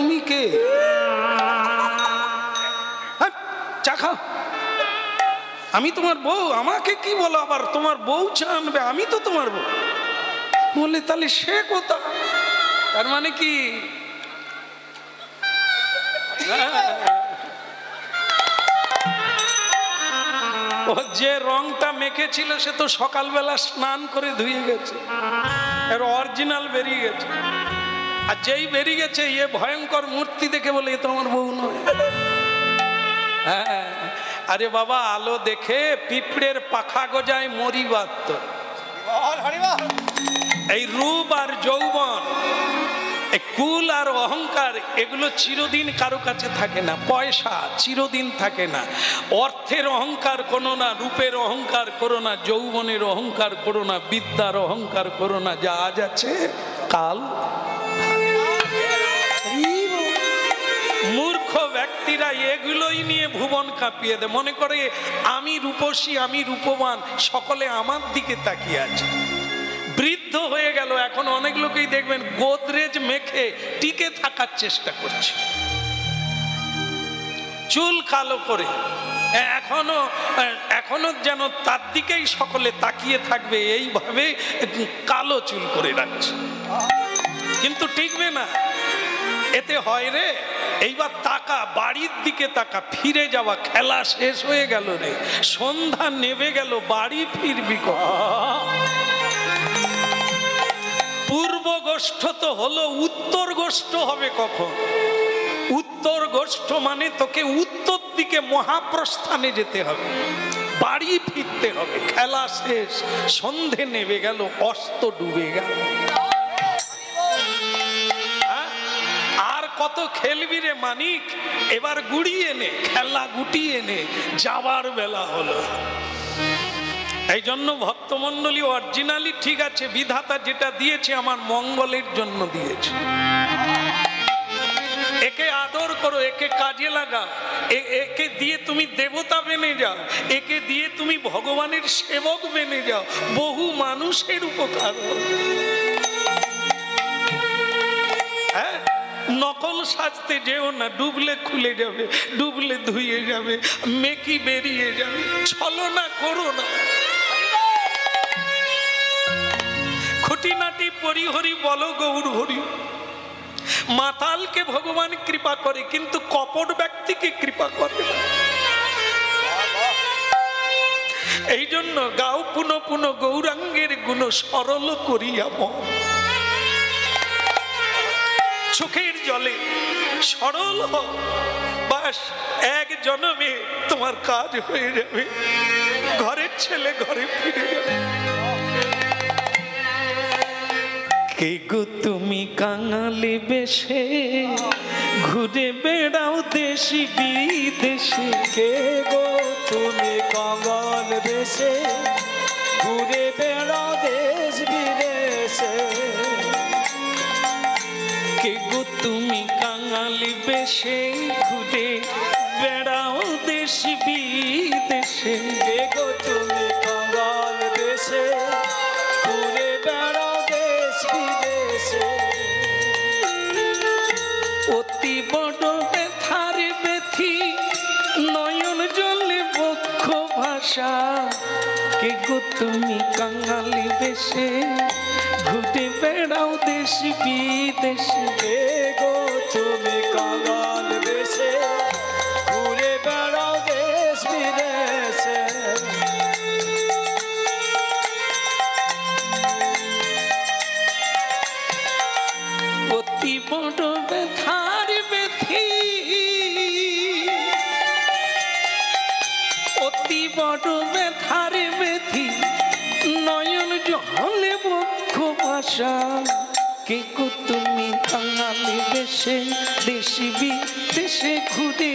তুমি কে? চা খাও। আমি তোমার বউ, আমাকে কি বলো আবার তোমার বউ চা আনবে? আমি তো তোমার বউ। বলে তাহলে সে কথা, তার মানে কি? ও যে রংটা মেখেছিল সে তো সকালবেলা স্নান করে ধুয়ে গেছে, এর অরিজিনাল বেরিয়ে গেছে। আর যেই বেরিয়ে গেছে এ ভয়ঙ্কর মূর্তি দেখে বলে এ তো আমার বউ নয়। হ্যাঁ, আরে বাবা, আলো দেখে পিঁপড়ের পাখা গজায় মরি বাত। এই রূপ আর যৌবন, এই কুল আর অহংকার, এগুলো চিরদিন কারো কাছে থাকে না। পয়সা চিরদিন থাকে না। অর্থের অহংকার করো না, রূপের অহংকার করো না, যৌবনের অহংকার করো না, বিদ্যার অহংকার করো না। যা আজ আছে কাল। মূর্খ ব্যক্তিরা এগুলোই নিয়ে ভুবন কাঁপিয়ে দেয়, মনে করে আমি রূপসী, আমি রূপবান, সকলে আমার দিকে তাকিয়ে আছে। বৃদ্ধ হয়ে গেল, এখন অনেক লোকেই দেখবেন গোদরেজ মেখে টিকে থাকার চেষ্টা করছে, চুল কালো করে। এখনো যেন তার দিকেই সকলে তাকিয়ে থাকবে, এইভাবে কালো চুল করে রাখছে, কিন্তু টিকবে না। এতে হয় রে, এইবার তাকা, বাড়ির দিকে তাকা, ফিরে যাওয়া, খেলা শেষ হয়ে গেল রে, সন্ধ্যা নেমে গেল, বাড়ি ফিরবি কখন? পূর্ব গোষ্ঠ তো হলো, উত্তর গোষ্ঠ হবে কখন? উত্তর গোষ্ঠ মানে তোকে উত্তর দিকে মহাপ্রস্থানে যেতে হবে, বাড়ি ফিরতে হবে। খেলা শেষ, সন্ধে নেমে গেল, অস্ত ডুবে গেল। আর কত খেলবি রে মানিক, এবার গুড়িয়ে নে, খেলা গুটিয়ে নে, যাবার বেলা হলো। এই জন্য ভক্তমন্ডলী অরিজিনালি ঠিক আছে, বিধাতা যেটা দিয়েছে আমার মঙ্গলের জন্য দিয়েছে। একে আদর করো, একে কাজে লাগাও, একে দিয়ে তুমি দেবতা বেনে যাও, একে দিয়ে তুমি ভগবানের সেবক বেনে যাও, বহু মানুষের উপকার হবে। হ্যাঁ, নকল সাজতে যেও না, ডুবলে খুলে যাবে, ডুবলে ধুয়ে যাবে, মেকি বেরিয়ে যাবে। ছলনা করো না। খুঁটিনাটি পরিহরি বলো গৌর হরি। মাতালকে ভগবান কৃপা করে, কিন্তু কপট ব্যক্তিকে কৃপা করে না। এই জন্য গাও পুনঃ পুনঃ গৌরাঙ্গের গুণ সরল করিয়া মন। চোখের জলে সরল হও, বাস এক জন্মে তোমার কাজ হয়ে যাবে, ঘরের ছেলে ঘরে ফিরে যাবে। কে গো তুমি কাঙালি বেশে ঘুরে বেড়াও দেশি বিদেশে? কে গো তুমি কাঙাল বেশে ঘুরে বেড়াও দেশ বিদেশে? কে গো তুমি কাঙালি বেশে ঘুরে বেড়াও দেশি বিদেশে? কে গো তুমি কাঙাল বেশে ঘুরে বেড়াও দেশ বিদেশে? অতি বড় ব্যথার ব্যথি নয়ন জলে বক্ষ ভাষা। কে গো তুমি কাঙালি বেশে ঘুরে বেড়াও দেশ বিদেশে? কে গো তুমি কাঙাল বেশে ঘুরে বেড়াও দেশ বিদেশে? অতি বড় ব্যথার ব্যথি, অতি বড় ব্যথার ব্যথি নয়ন জলে বক্ষ ভাষা। কে গো তুমি কাঙালি বেশে দেশি বিদেশে ঘুরে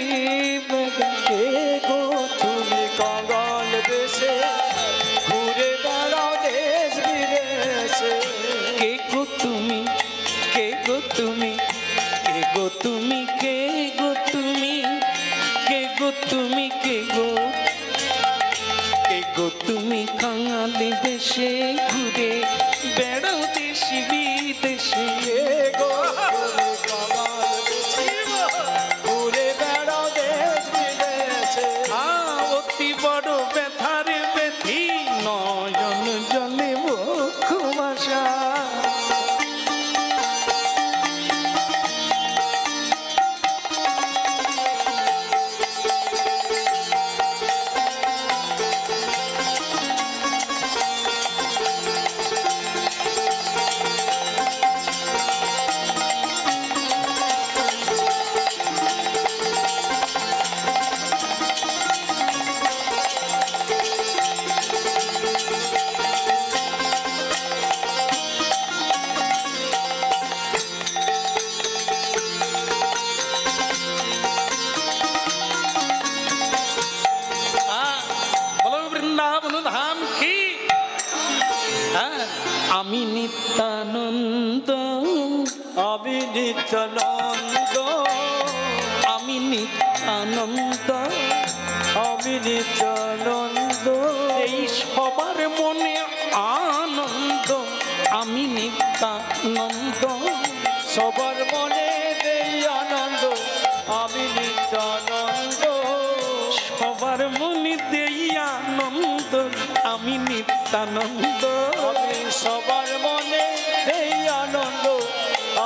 বেড়াও? কে গো তুমি কাঙাল বেশে ঘুরে বেড়াও দেশ বিদেশে? কে গো তুমি, কে গো তুমি, কে গো তুমি, কে গো তুমি, কে গো তুমি, কে গো, কে গো তুমি কাঙালি বেশে ঘুরে বেড়াও দেশি বিদেশে? কে গো তুমি কাঙাল বেশে নিত্যানন্দ, আমি নিত্যানন্দ, আমি নিত্যানন্দ, এই সবার মনে আনন্দ, আমি নিত্যানন্দ, সবার মনে দেই আনন্দ, আমি নিত্যানন্দ, সবার মনে দেই আনন্দ, আমি নিত্যানন্দ, আমি সবার মনে দেই আনন্দ,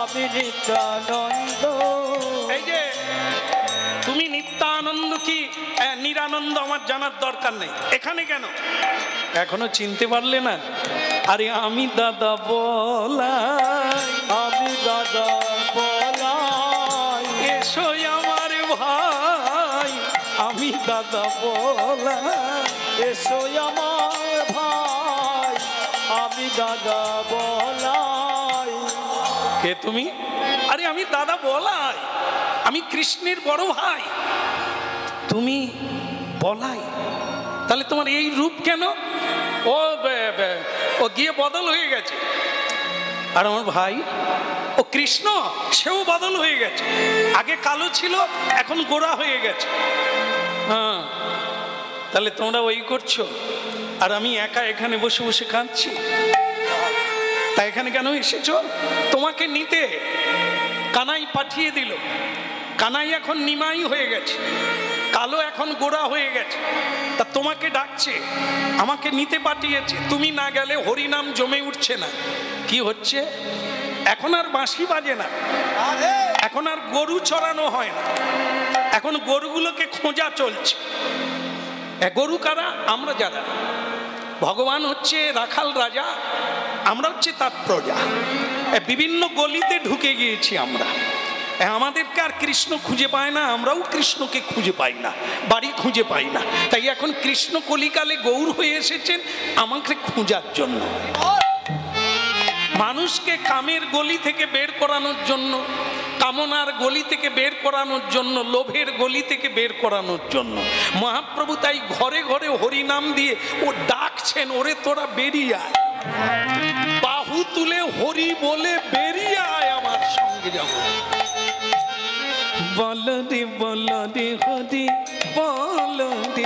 আমি নিত্যানন্দ। এই যে তুমি নিত্যানন্দ কি নিরানন্দ আমার জানার দরকার নেই। এখানে কেন এখনো চিনতে পারলে না? আরে আমি দাদা বলাই, আমি দাদা বলাই, এসো আমার ভাই, আমি দাদা বলাই, এসো আমার ভাই, আমি দাদা বলাই। কে তুমি? আরে আমি দাদা বলাই, আমি কৃষ্ণের বড় ভাই। তুমি বলাই, তাহলে তোমার এই রূপ কেন? ও গিয়ে বদল হয়ে গেছে। আর আমার ভাই ও কৃষ্ণ, সেও বদল হয়ে গেছে। আগে কালো ছিল, এখন গোরা হয়ে গেছে। হ্যাঁ, তাহলে তোমরা ওই করছো, আর আমি একা এখানে বসে বসে কাঁদছি। তা এখানে কেন এসেছো? তোমাকে নিতে কানাই পাঠিয়ে দিল। কানাই এখন নিমাই হয়ে গেছে, কালো এখন গোরা হয়ে গেছে। তা তোমাকে ডাকছে, আমাকে নিতে পাঠিয়েছে। তুমি না গেলে হরিনাম জমে উঠছে না। কি হচ্ছে? এখন আর বাঁশি বাজে না, এখন আর গরু চড়ানো হয় না, এখন গরুগুলোকে খোঁজা চলছে। গরু কারা? আমরা যারা। ভগবান হচ্ছে রাখাল রাজা, আমরা হচ্ছে তার প্রজা। বিভিন্ন গলিতে ঢুকে গিয়েছি আমরা। আমাদেরকে আর কৃষ্ণ খুঁজে পায় না, আমরাও কৃষ্ণকে খুঁজে পাই না, বাড়ি খুঁজে পাই না। তাই এখন কৃষ্ণ কলিকালে গৌর হয়ে এসেছেন আমাকে খোঁজার জন্য, মানুষকে কামের গলি থেকে বের করানোর জন্য, কামনার গলি থেকে বের করানোর জন্য, লোভের গলি থেকে বের করানোর জন্য। মহাপ্রভু তাই ঘরে ঘরে হরিনাম দিয়ে ও ডাকছেন, ওরে তোরা বেরিয়ে আয়, বাহু তুলে হরি বলে বেরিয়ে আয়, আমার সঙ্গে যাব। বলো রে বলো রে হরি বলো রে,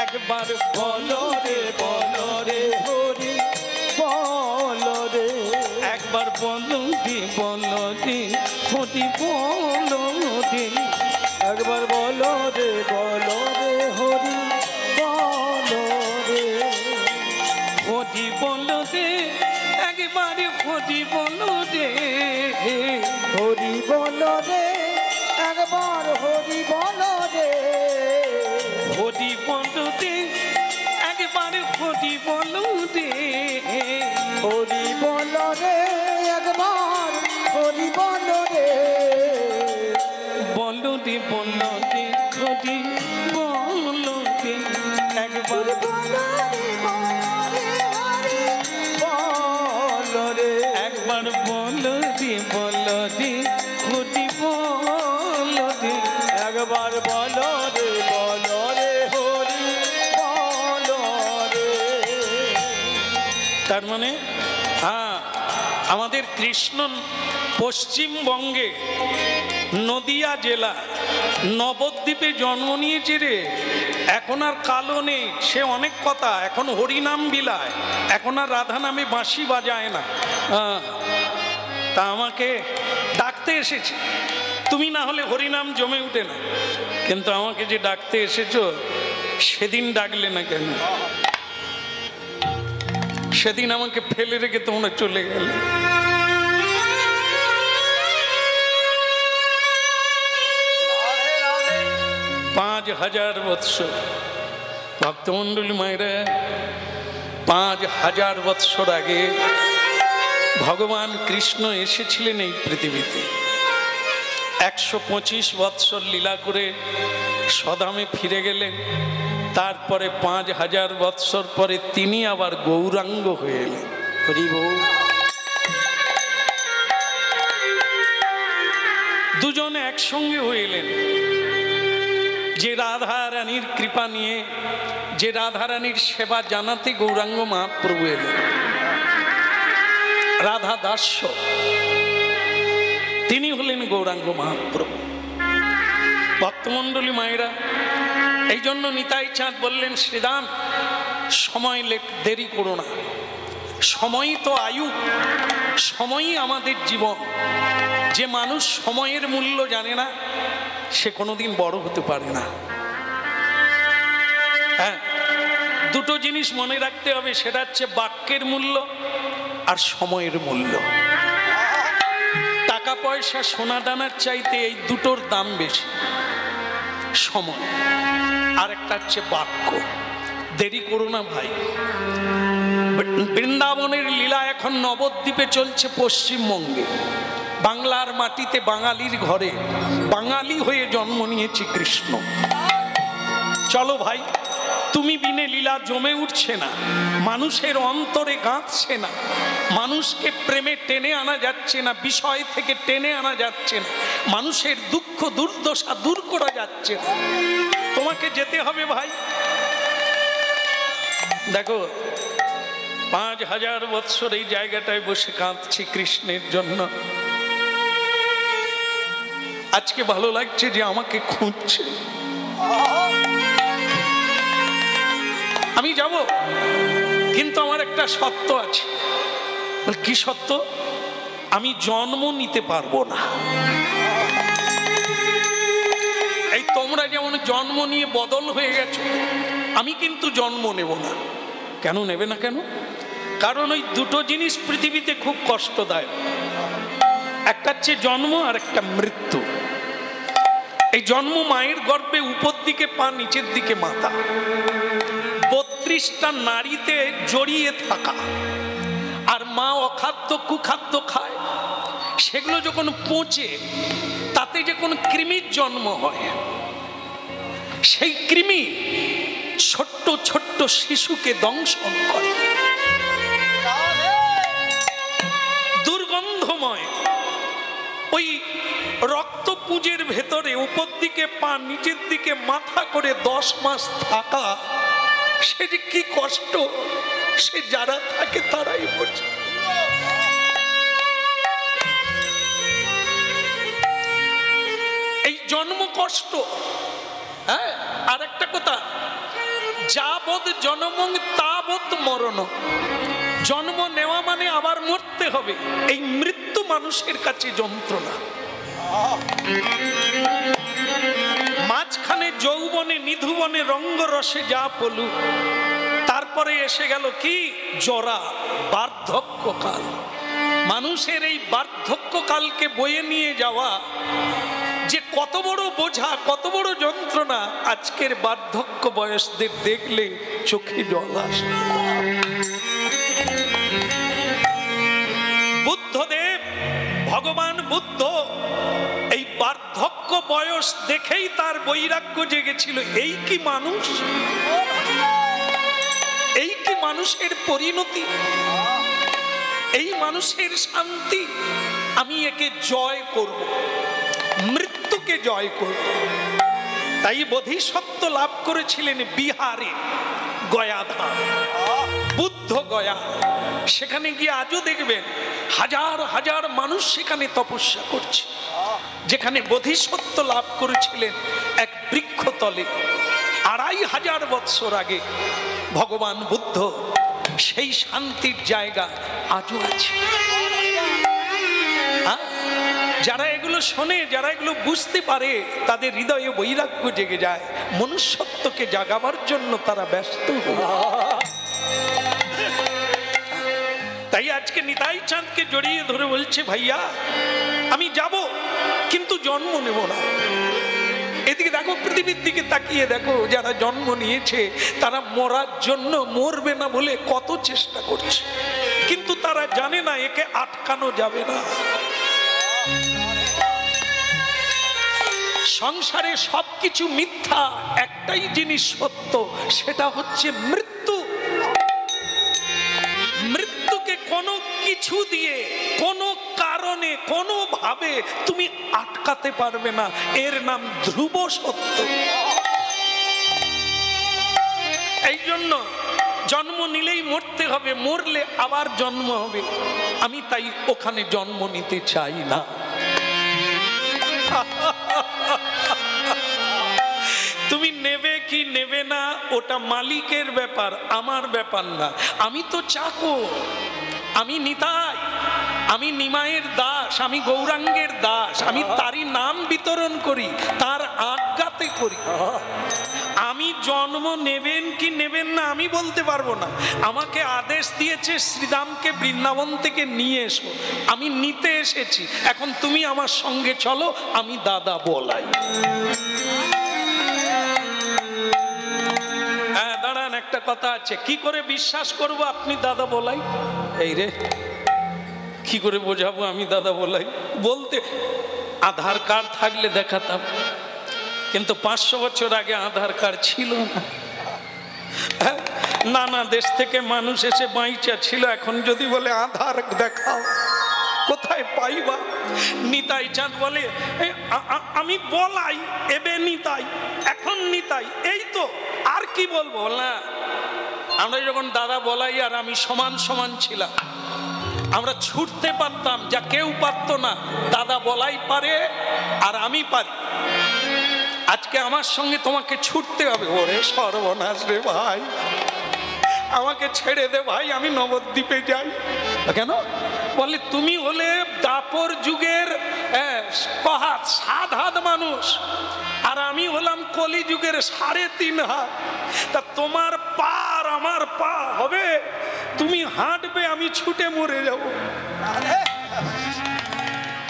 একবার বলো রে বলো রে হরি বলো রে, একবার বলো রে বলো রে হরি বলো রে, একবার বলো রে বলো রে হরি বলো রে, হরি বলো রে, একবার হরি বলো রে, হরি বলো রে, একবার হরি বলো রে, হরি বলো রে, একবার হরি বলো রে, হরি বলো রে, একবার হরি বলো রে, বলো রে বলো রে হরি বলো রে, একবার বলো রে হরি বলো রে, একবার বলো রে বলো রে হরি বলো রে, একবার বলো রে বলো রে হরি বলো রে। তার মানে হ্যাঁ, আমাদের কৃষ্ণ পশ্চিমবঙ্গে নদিয়া জেলা নবদ্বীপে জন্ম নিয়েছে রে। এখন আর কালো নেই, সে অনেক কথা, এখন হরিনাম বিলায়, এখন আর রাধা নামে বাঁশি বাজায় না। তা আমাকে ডাকতে এসেছে, তুমি না হলে হরিনাম জমে উঠে না। কিন্তু আমাকে যে ডাকতে এসেছো, সেদিন ডাকলে না কেন? সেদিন আমাকে ফেলে রেখে তোমরা চলে গেলে। 5000 বৎসর ভক্তমণ্ডলী মায়েরা, 5000 বৎসর আগে ভগবান কৃষ্ণ এসেছিলেন এই পৃথিবীতে। 125 বৎসর লীলা করে সদামে ফিরে গেলেন। তারপরে 5000 বৎসর পরে তিনি আবার গৌরাঙ্গ হয়ে এলেন। হরি বল। দুজনে একসঙ্গে হয়ে এলেন। যে রাধা রানীর কৃপা নিয়ে, যে রাধা রানীর সেবা জানাতে গৌরাঙ্গ মহাপ্রভু এলেন। রাধা দাস্য তিনি হলেন গৌরাঙ্গ মহাপ্রভু। ভক্তমণ্ডলী মায়েরা, এই জন্য নিতাই চাঁদ বললেন, শ্রীদাম সময় দেরি করো না, সময়ই তো আয়ু, সময়ই আমাদের জীবন। যে মানুষ সময়ের মূল্য জানে না সে কোনোদিন বড় হতে পারে না। হ্যাঁ, দুটো জিনিস মনে রাখতে হবে, সেটা হচ্ছে বাক্যের মূল্য আর সময়ের মূল্য। টাকা পয়সা সোনা দানার চাইতে এই দুটোর দাম বেশি, সময় আর একটা হচ্ছে বাক্য। দেরি করো না ভাই। বৃন্দাবনের লীলা এখন নবদ্বীপে চলছে, পশ্চিমবঙ্গে। বাংলার মাটিতে বাঙালির ঘরে বাঙালি হয়ে জন্ম নিয়েছে কৃষ্ণ। চলো ভাই, তুমি বিনে লীলা জমে উঠছে না, মানুষের অন্তরে গাঁথছে না, মানুষকে প্রেমে টেনে আনা যাচ্ছে না, বিষয় থেকে টেনে আনা যাচ্ছে না, মানুষের দুঃখ দুর্দশা দূর করা যাচ্ছে না। তোমাকে যেতে হবে ভাই। দেখো, 5000 বৎসর এই জায়গাটায় বসে কাঁদছি কৃষ্ণের জন্য। আজকে ভালো লাগছে যে আমাকে খুঁজছে। আমি যাব, কিন্তু আমার একটা সত্য আছে। কি সত্য? আমি জন্ম নিতে পারবো না। এই তোমরা যেমন জন্ম নিয়ে বদল হয়ে গেছো, আমি কিন্তু জন্ম নেব না। কেন নেবে না কেন? কারণ ওই দুটো জিনিস পৃথিবীতে খুব কষ্টদায়ক। একটা হচ্ছে জন্ম আর একটা মৃত্যু। এই জন্ম মায়ের গর্ভে উপর দিকে পা, নিচের দিকে মাথা, 32টা নারীতে জড়িয়ে থাকা, আর মা অখাদ্য কুখাদ্য খায়। সেগুলো যখন পচে তাতে যে কোনো কৃমির জন্ম হয়, সেই কৃমি ছোট্ট ছোট্ট শিশুকে দংশন করে। দুর্গন্ধময় ওই রক্তপুঞ্জের ভেতরে উপর দিকে পা, নিচের দিকে মাথা করে 10 মাস থাকা, সে যে কি কষ্ট, সে যারা থাকে তারাই বোঝে। এই জন্ম কষ্ট। হ্যাঁ, আর একটা কথা, যাবৎ জনমং তাবৎ মরণ। জন্ম নেওয়া মানে আবার মরতে হবে। এই মৃত্যু মানুষের কাছে যন্ত্রণা। মাঝখানে যৌবনে নিধুবনে রঙ্গরসে যা পলু, তারপরে এসে গেল কি জরা, বার্ধক্যকাল। মানুষের এই বার্ধক্যকালকে বয়ে নিয়ে যাওয়া যে কত বড় বোঝা, কত বড় যন্ত্রণা, আজকের বার্ধক্য বয়সদের দেখলে চোখে জল আসে। বুদ্ধদেব, ভগবান বুদ্ধ এই বার্ধক্য বয়স দেখেই তার বৈরাগ্য জেগেছিল। এই কি মানুষ, এই কি মানুষের পরিণতি, এই মানুষের শান্তি। আমি একে জয় করব, মৃত্যুকে জয় করব। তাই বোধিসত্ত্ব লাভ করেছিলেন বিহারে, গয়াধাম, বুদ্ধ গয়া। সেখানে গিয়ে আজও দেখবেন হাজার হাজার মানুষ সেখানে তপস্যা করছে। যেখানে বোধিসত্ত্ব লাভ করেছিলেন এক বৃক্ষতলে 2500 বৎসর আগে ভগবান বুদ্ধ, সেই শান্তির জায়গা আজও আছে। যারা এগুলো শোনে, যারা এগুলো বুঝতে পারে, তাদের হৃদয়ে বৈরাগ্য জেগে যায়। মনুষ্যত্বকে জাগাবার জন্য তারা ব্যস্ত। তাই আজকে নিতাই চাঁদকে জড়িয়ে ধরে বলছে, ভাইয়া আমি যাব, কিন্তু জন্ম নেব না। এদিকে দেখো, পৃথিবীর দিকে তাকিয়ে দেখো, যারা জন্ম নিয়েছে তারা মরার জন্য, মরবে না বলে কত চেষ্টা করছে, কিন্তু তারা জানে না একে আটকানো যাবে না। সংসারে সবকিছু মিথ্যা, একটাই জিনিস সত্য, সেটা হচ্ছে মৃত্যু। মৃত্যুকে কোনো কিছু দিয়ে, কোনো কারণে, কোনো ভাবে তুমি আটকাতে পারবে না। এর নাম ধ্রুব সত্য। এই জন্য জন্ম নিলেই মরতে হবে, মরলে আবার জন্ম হবে। আমি তাই ওখানে জন্ম নিতে চাই না। তুমি নেবে কি নেবে না ওটা মালিকের ব্যাপার, আমার ব্যাপার না। আমি তো চাকর, আমি নিতাই, আমি নিমাইয়ের দাস, আমি গৌরাঙ্গের দাস, আমি তারই নাম বিতরণ করি, তার আজ্ঞাতে করি। আমি জন্ম নেবেন কি নেবেন না আমি বলতে পারবো না। আমাকে আদেশ দিয়েছে শ্রীরামকে বৃন্দাবন থেকে নিয়ে এসো, আমি নিতে এসেছি। এখন তুমি আমার সঙ্গে চলো, আমি দাদা বলাই। হ্যাঁ দাঁড়ান, একটা কথা আছে, কি করে বিশ্বাস করব আপনি দাদা বলাই? এই রে, কি করে বোঝাবো আমি দাদা বলাই? বলতে আধার কার্ড থাকলে দেখাতাম, কিন্তু 500 বছর আগে আধার কার্ড ছিল না। নানা দেশ থেকে মানুষ এসে বাইচা ছিল, এখন যদি বলে আধার দেখাও, কোথায় পাইবা? নিতাই চাঁদ বলে আমি বলাই, এবে নিতাই, এখন নিতাই, এই তো, আর কি বলবো না। আমরা যখন দাদা বলাই আর আমি সমান সমান ছিলাম, আমরা ছুটতে পারতাম যা কেউ পারত না। দাদা বলাই পারে আর আমি পারি। আজকে আমার সঙ্গে তোমাকে ছুটতে হবে। ওরে সর্বনাশ রে ভাই, আমাকে ছেড়ে দে ভাই, আমি নবদ্বীপে যাই। কেন? বলে তুমি হলে দাপর যুগের 7 হাত মানুষ, আর আমি হলাম কলি যুগের 3.5 হাত। তা তোমার পা আর আমার পা হবে, তুমি হাঁটবে, আমি ছুটে মরে যাব।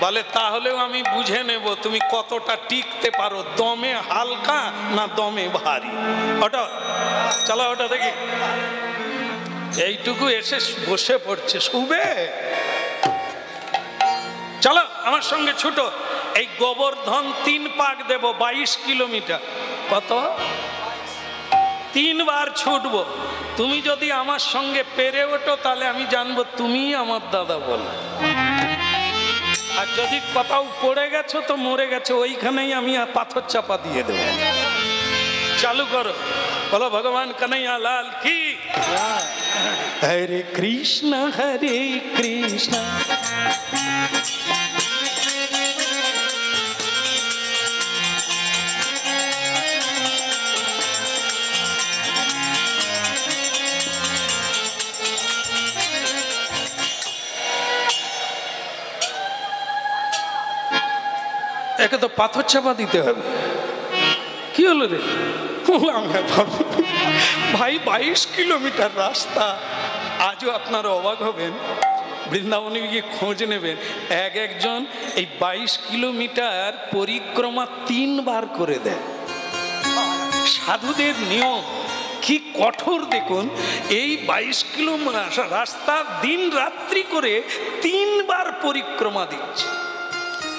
বলে তাহলেও আমি বুঝে নেব তুমি কতটা টিকতে পারো, দমে হালকা না দমে ভারী। ওটা চলো, ওটা দেখি। এইটুকু এসে বসে পড়ছে, শুবে। চলো আমার সঙ্গে ছুটো। এই গোবর্ধন 3 পাক দেব, 22 কিলোমিটার। কত? 3 বার ছুটবো। তুমি যদি আমার সঙ্গে পেরে ওঠো তাহলে আমি জানবো তুমি আমার দাদা বলো। আর যদি কোথাও পড়ে গেছো তো মরে গেছো, ওইখানেই আমি পাথর চাপা দিয়ে দেবো। চালু করো, বলো ভগবান কানাইয়া লাল কি। হরে কৃষ্ণ হরে কৃষ্ণ একে তো পাথর চাপা দিতে হবে। কি হলো রে? ভাই 22 কিলোমিটার রাস্তা। আজও আপনারা অবাক হবেন, বৃন্দাবনে গিয়ে খোঁজ নেবেন, একজন এই 22 কিলোমিটার পরিক্রমা 3 বার করে দেয়। সাধুদের নিয়ম কি কঠোর দেখুন। এই 22 কিলোমিটার রাস্তা দিন রাত্রি করে 3 বার পরিক্রমা দিচ্ছে।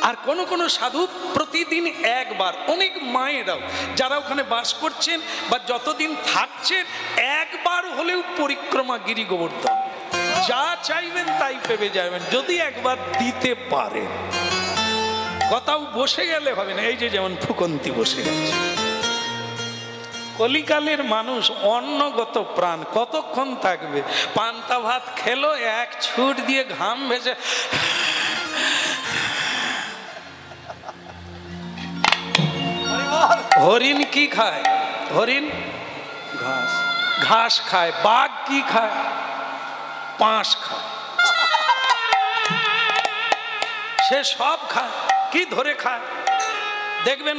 আর কোন কোন সাধু প্রতিদিন 1 বার। অনেক মায়েরাও যারা ওখানে বাস করছেন বা যতদিন থাকছেন 1 বার হলেও পরিক্রমা গিরি গোবর্ধন, যা চাইবেন তাই পেয়ে যাবেন যদি একবার দিতে পারেন। কোথাও বসে গেলে হবে না। এই যে যেমন ফুকন্তি বসে গেছে। কলিকালের মানুষ অন্নগত প্রাণ, কতক্ষণ থাকবে? পান্তা ভাত খেলো, 1 ছুট দিয়ে ঘাম ভেসে। হরিণ কি খায়? হরিণ ঘাস। ঘাস খায়। বাঘ কি খায়? পাঁশ খায়। সে সব খায়। কি ধরে খায় দেখবেন।